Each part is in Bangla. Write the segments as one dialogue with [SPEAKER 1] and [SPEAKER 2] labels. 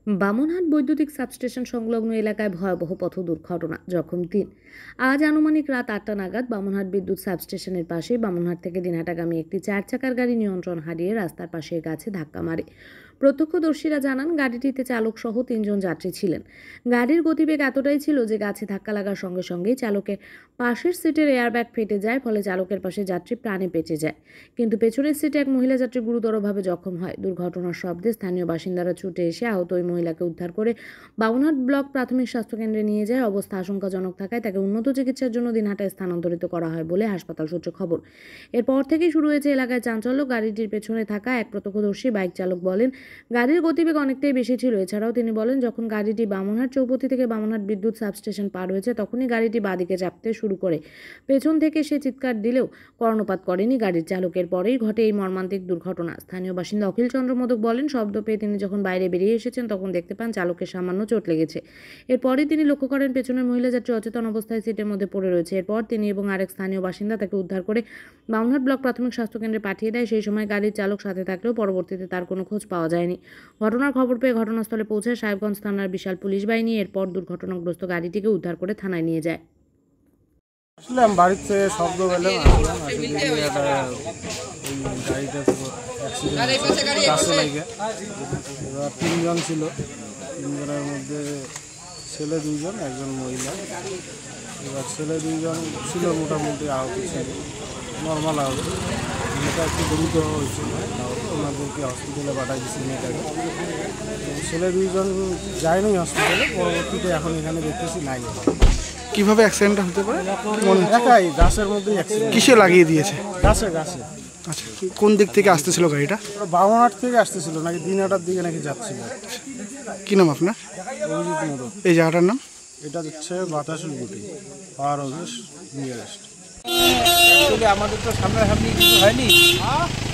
[SPEAKER 1] বামনহাট বৈদ্যুতিক সাবস্টেশন সংলগ্ন এলাকায় ভয়াবহ পথ দুর্ঘটনা, জখম ৩। আজ আনুমানিক রাত ৮টা নাগাদ বামনহাট বিদ্যুৎ সাবস্টেশনের পাশে বামনহাট থেকে দিনহাটাগামী একটি ৪ চাকার গাড়ি নিয়ন্ত্রণ হারিয়ে রাস্তার পাশের গাছে ধাক্কা মারে। প্রত্যক্ষদর্শীরা জানান, গাড়িটিতে চালক সহ ৩ জন যাত্রী ছিলেন। গাড়ির গতিবেগ এতটাই ছিল যে গাছে ধাক্কা লাগার সঙ্গে সঙ্গেই চালকের পাশের সিটের এয়ারব্যাগ ফেটে যায়, ফলে চালকের পাশে যাত্রী প্রাণে বেঁচে যায়। কিন্তু পেছনের সিটে এক মহিলা যাত্রী গুরুতরভাবে জখম হয়। দুর্ঘটনার শব্দে স্থানীয় বাসিন্দারা ছুটে এসে আহত ওই মহিলাকে উদ্ধার করে বামনহাট ব্লক প্রাথমিক স্বাস্থ্যকেন্দ্রে নিয়ে যায়। অবস্থা আশঙ্কাজনক থাকায় তাকে উন্নত চিকিৎসার জন্য দিনহাটায় স্থানান্তরিত করা হয় বলে হাসপাতাল সূত্রে খবর। এরপর থেকেই শুরু হয়েছে এলাকায় চাঞ্চল্য। গাড়িটির পেছনে থাকা এক প্রত্যক্ষদর্শী বাইক চালক বলেন, গাড়ির গতিবেগ অনেকটাই বেশি ছিল। এছাড়াও তিনি বলেন, যখন গাড়িটি বামনহাট চৌপতি থেকে বামনহাট বিদ্যুৎ সাবস্টেশন পার হয়েছে তখনই গাড়িটি বাঁদিকে চাপতে শুরু করে। পেছন থেকে সে চিৎকার দিলেও কর্ণপাত করেনি গাড়ির চালকের। পরেই ঘটে এই মর্মান্তিক দুর্ঘটনা। স্থানীয় বাসিন্দা অখিল চন্দ্র মোদক বলেন, শব্দ পেয়ে তিনি যখন বাইরে বেরিয়ে এসেছেন তখন দেখতে পান চালকের সামান্য চোট লেগেছে। এরপরই তিনি লক্ষ্য করেন পেছনের মহিলা যাত্রী অচেতন অবস্থায় সিটের মধ্যে পড়ে রয়েছে। এরপর তিনি এবং আরেক স্থানীয় বাসিন্দা তাকে উদ্ধার করে বামনহাট ব্লক প্রাথমিক স্বাস্থ্যকেন্দ্রে পাঠিয়ে দেয়। সেই সময় গাড়ির চালক সাথে থাকলেও পরবর্তীতে তার কোনো খোঁজ পাওয়া যায়নি। ঘটনার খবর পেয়ে ঘটনাস্থলে পৌঁছায় সাহেবগঞ্জ থানার বিশাল পুলিশ বাহিনী। এরপর দুর্ঘটনাগ্রস্ত গাড়িটিকে উদ্ধার করে থানায় নিয়ে যায়।
[SPEAKER 2] আসলে আমি বাড়িতে শব্দ পেলাম, গাড়িটা এবার 3 জন ছিল। 3 জনের মধ্যে ছেলে 2 জন, একজন মহিলা। এবার ছেলে 2 জন ছিল মোটামুটি আহত ছিল, নর্মাল আহত। মেয়েটা একটু গুরুতর হয়েছিল, ওনাদেরকে হসপিটালে পাঠাই দিয়েছি মেয়েটাকে। ছেলে 2 জন যায়নি হসপিটালে, পরবর্তীতে এখন এখানে দেখতেছি নাই।
[SPEAKER 3] কিভাবে অ্যাক্সিডেন্টটা হতে পারে?
[SPEAKER 2] একাই গাছের মধ্যেই অ্যাক্সিডেন্ট।
[SPEAKER 3] কিসে লাগিয়ে দিয়েছে?
[SPEAKER 2] গাছে।
[SPEAKER 3] আচ্ছা, কোন দিক থেকে আসতেছিল গাড়িটা?
[SPEAKER 2] বামনহাট থেকে আসতেছিল নাকি দিনহাটার দিকে নাকি যাচ্ছিল।
[SPEAKER 3] কি নাম আপনার?
[SPEAKER 2] অভিজিৎ মোদক।
[SPEAKER 3] এই জায়গাটার নাম?
[SPEAKER 2] এটা হচ্ছে বাতাসুর গুটি, পাওয়ার হাউস নিয়ারেস্ট।
[SPEAKER 4] আমাদের তো সামনাসামনি কিছু হয়নি,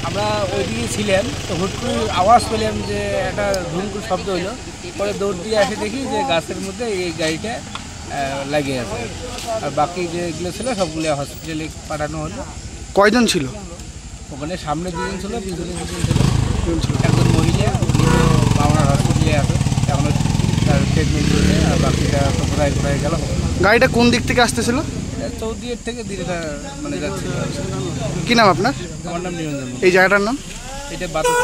[SPEAKER 4] আমরা ওইদিকে ছিলাম, তো হুট করে আওয়াজ পেলাম যে একটা ধুমকুর শব্দ হলো। পরে দৌড় দিয়ে এসে দেখি যে গাছের মধ্যে এই গাড়িটা লাগিয়ে আছে, আর বাকি যেগুলো ছিল সবগুলো হসপিটালে পাঠানো হলো।
[SPEAKER 3] কয়জন ছিল
[SPEAKER 4] ওখানে? সামনে 2 জন ছিল, পিছনে 2 জন ছিল। একজন মহিলা বামনহাট হসপিটালে আছে, এখন তার ট্রিটমেন্ট চলছে, আর বাকিটা তো ঘোরায় গেল।
[SPEAKER 3] গাড়িটা কোন দিক থেকে আসতেছিল?
[SPEAKER 4] চৌদিকের থেকে দিনটা মানে যাচ্ছিল।
[SPEAKER 3] কি নাম আপনার?
[SPEAKER 4] আমার নাম নিরঞ্জন।
[SPEAKER 3] এই জায়গাটার নাম?
[SPEAKER 4] এটা বাতাস।